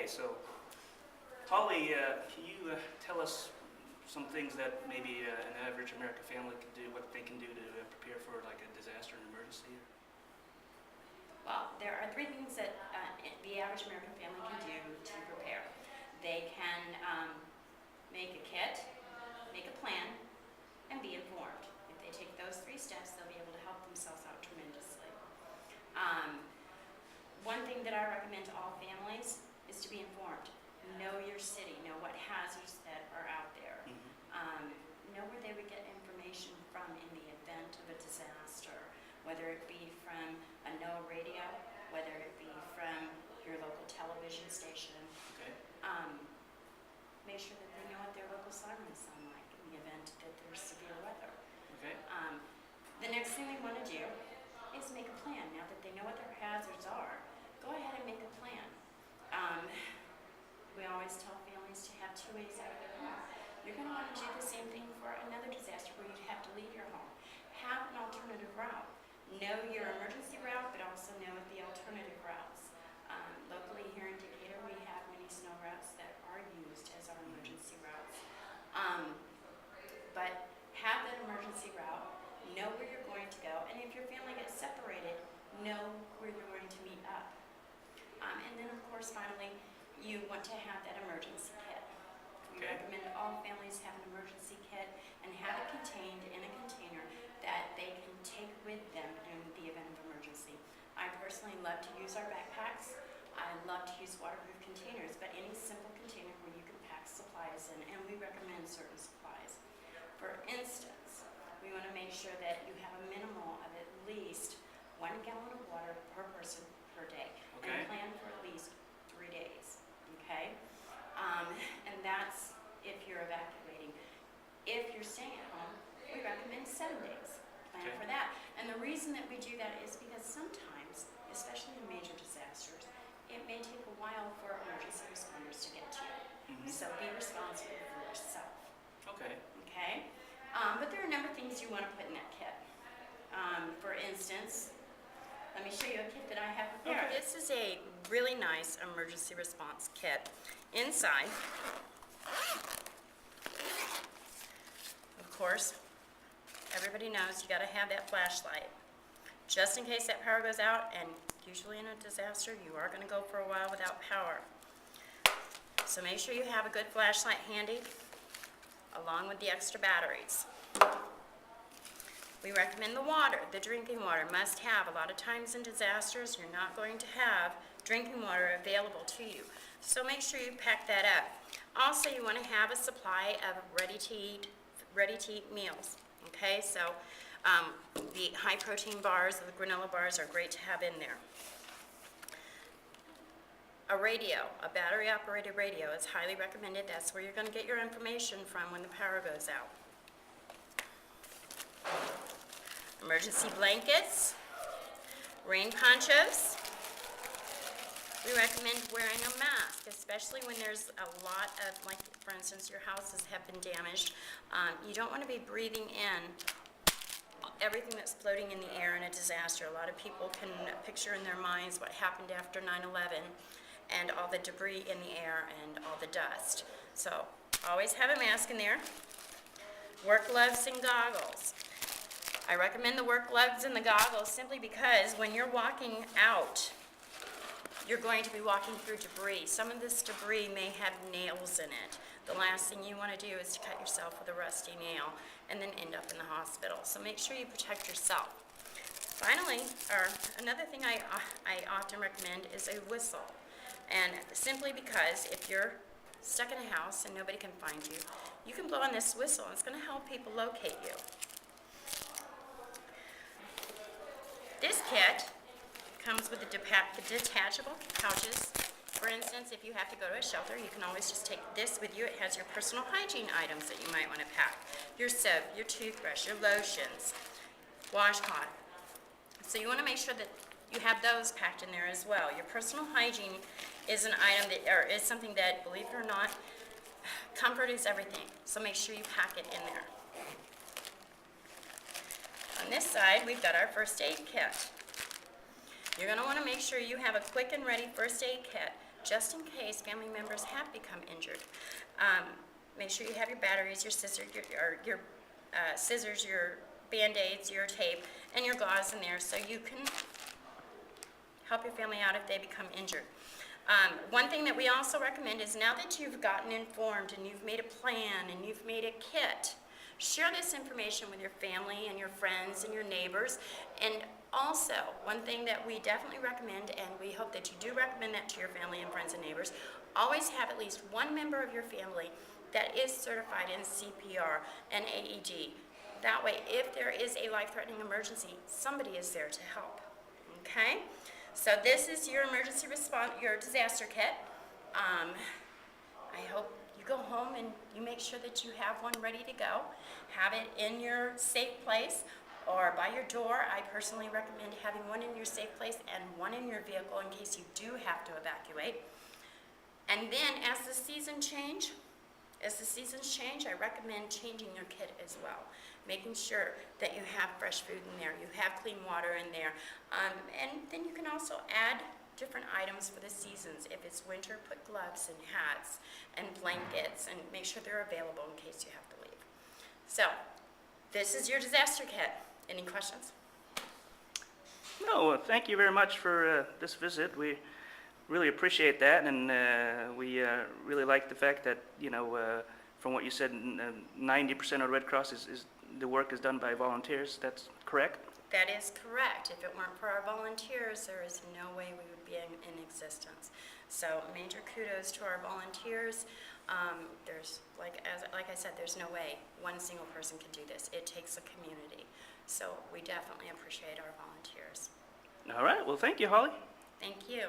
Okay, so Holly, can you tell us some things that maybe an average American family can do, what they can do to prepare for like a disaster and emergency? Well, there are three things that the average American family can do to prepare. They can make a kit, make a plan, and be informed. If they take those three steps, they'll be able to help themselves out tremendously. One thing that I recommend to all families is to be informed. Know your city, know what hazards that are out there. Know where they would get information from in the event of a disaster, whether it be from a NOAA radio, whether it be from your local television station. Okay. Make sure that they know what their local sirens sound like in the event that there's severe weather. Okay. The next thing they want to do is make a plan. Now that they know what their hazards are, go ahead and make a plan. We always tell families to have 2 ways out of their home. You're going to want to do the same thing for another disaster where you'd have to leave your home. Have an alternative route. Know your emergency route, but also know the alternative routes. Locally here in Decatur, we have many snow routes that are used as our emergency routes. But have that emergency route, know where you're going to go, and if your family gets separated, know where you're going to meet up. And then, of course, finally, you want to have that emergency kit. We Okay. recommend all families have an emergency kit and have it contained in a container that they can take with them in the event of emergency. I personally love to use our backpacks. I love to use waterproof containers, but any simple container where you can pack supplies in, and we recommend certain supplies. For instance, we want to make sure that you have a minimal of at least 1 gallon of water per person per day. Okay. And plan for at least 3 days, okay? And that's if you're evacuating. If you're staying at home, we recommend 7 days. Plan Okay. for that. And the reason that we do that is because sometimes, especially in major disasters, it may take a while for emergency responders to get to you. So be responsible for yourself, Okay. okay? But there are a number of things you want to put in that kit. For instance, let me show you a kit that I have prepared. Okay. This is a really nice emergency response kit. Inside, of course, everybody knows you got to have that flashlight. Just in case that power goes out, and usually in a disaster, you are going to go for a while without power. So make sure you have a good flashlight handy, along with the extra batteries. We recommend the water, the drinking water, must have. A lot of times in disasters, you're not going to have drinking water available to you. So make sure you pack that up. Also, you want to have a supply of ready-to-eat meals. Okay, so the high-protein bars, the granola bars are great to have in there. A radio, a battery-operated radio is highly recommended. That's where you're going to get your information from when the power goes out. Emergency blankets, rain ponchos. We recommend wearing a mask, especially when there's a lot of, like, for instance, your houses have been damaged. You don't want to be breathing in everything that's floating in the air in a disaster. A lot of people can picture in their minds what happened after 9/11 and all the debris in the air and all the dust. So always have a mask in there. Work gloves and goggles. I recommend the work gloves and the goggles simply because when you're walking out, you're going to be walking through debris. Some of this debris may have nails in it. The last thing you want to do is to cut yourself with a rusty nail and then end up in the hospital. So make sure you protect yourself. Finally, or another thing I often recommend is a whistle. And simply because if you're stuck in a house and nobody can find you, you can blow on this whistle and it's going to help people locate you. This kit comes with the detachable pouches. For instance, if you have to go to a shelter, you can always just take this with you. It has your personal hygiene items that you might want to pack. Your soap, your toothbrush, your lotions, washcloth. So you want to make sure that you have those packed in there as well. Your personal hygiene is an item that, or is something that, believe it or not, comfort is everything. So make sure you pack it in there. On this side, we've got our first aid kit. You're going to want to make sure you have a quick and ready first aid kit just in case family members have become injured. Make sure you have your batteries, your scissors, your Band-Aids, your tape, and your gauze in there so you can help your family out if they become injured. One thing that we also recommend is now that you've gotten informed and you've made a plan and you've made a kit, share this information with your family and your friends and your neighbors. And also, one thing that we definitely recommend, and we hope that you do recommend that to your family and friends and neighbors, always have at least one member of your family that is certified in CPR and AED. That way, if there is a life-threatening emergency, somebody is there to help, okay? So this is your emergency response, your disaster kit. I hope you go home and you make sure that you have one ready to go. Have it in your safe place or by your door. I personally recommend having one in your safe place and one in your vehicle in case you do have to evacuate. And then as the seasons change, I recommend changing your kit as well. Making sure that you have fresh food in there, you have clean water in there. And then you can also add different items for the seasons. If it's winter, put gloves and hats and blankets and make sure they're available in case you have to leave. So, this is your disaster kit. Any questions? No, thank you very much for this visit. We really appreciate that, and we really like the fact that, from what you said, 90% of Red Cross is the work is done by volunteers. That's correct? That is correct. If it weren't for our volunteers, there is no way we would be in existence. So major kudos to our volunteers. There's, like I said, there's no way one single person can do this. It takes a community. So we definitely appreciate our volunteers. All right. Well, thank you, Holly. Thank you.